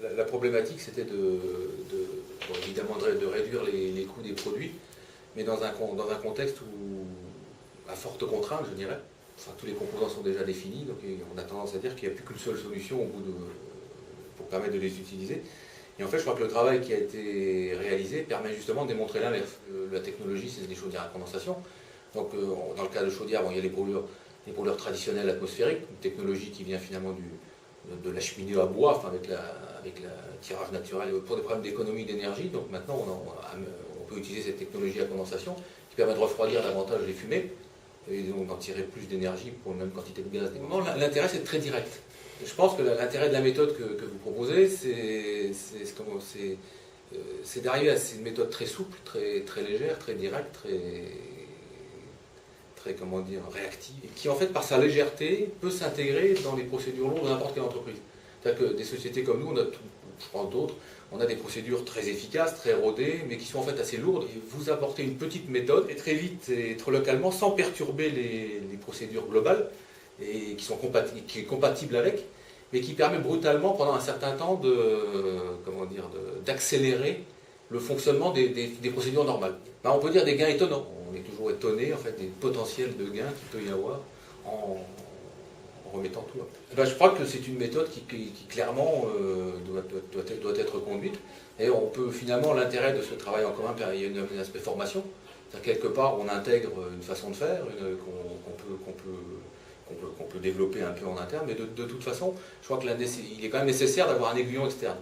la problématique, c'était bon, évidemment de réduire les coûts des produits, mais dans un contexte où, à forte contrainte, je dirais. Enfin, tous les composants sont déjà définis, donc on a tendance à dire qu'il n'y a plus qu'une seule solution pour permettre de les utiliser. Et en fait, je crois que le travail qui a été réalisé permet justement de démontrer l'inverse. La technologie, c'est des chaudières à condensation. Donc, dans le cas de chaudières, bon, il y a les brûleurs traditionnelles atmosphériques, une technologie qui vient finalement de la cheminée à bois, enfin, avec le tirage naturel pour des problèmes d'économie d'énergie. Donc maintenant, on peut utiliser cette technologie à condensation qui permet de refroidir davantage les fumées et donc d'en tirer plus d'énergie pour la même quantité de gaz. L'intérêt, c'est très direct. Je pense que l'intérêt de la méthode que vous proposez, c'est d'arriver à une méthode très souple, très légère, très directe, très comment dire, réactive, et qui en fait par sa légèreté peut s'intégrer dans les procédures lourdes de n'importe quelle entreprise. C'est-à-dire que des sociétés comme nous, je pense d'autres, on a des procédures très efficaces, très rodées, mais qui sont en fait assez lourdes. Et vous apportez une petite méthode, et très vite et trop localement, sans perturber les procédures globales, et qui est compatible avec, mais qui permet brutalement, pendant un certain temps, d'accélérer le fonctionnement des procédures normales. Ben, on peut dire des gains étonnants. On est toujours étonné en fait, des potentiels de gains qu'il peut y avoir en remettant tout. Ben, je crois que c'est une méthode qui clairement doit être conduite. Et on peut finalement, l'intérêt de ce travail en commun, il y a un aspect formation. Quelque part, on intègre une façon de faire qu'on peut développer un peu en interne, mais de toute façon, je crois qu'il est quand même nécessaire d'avoir un aiguillon externe.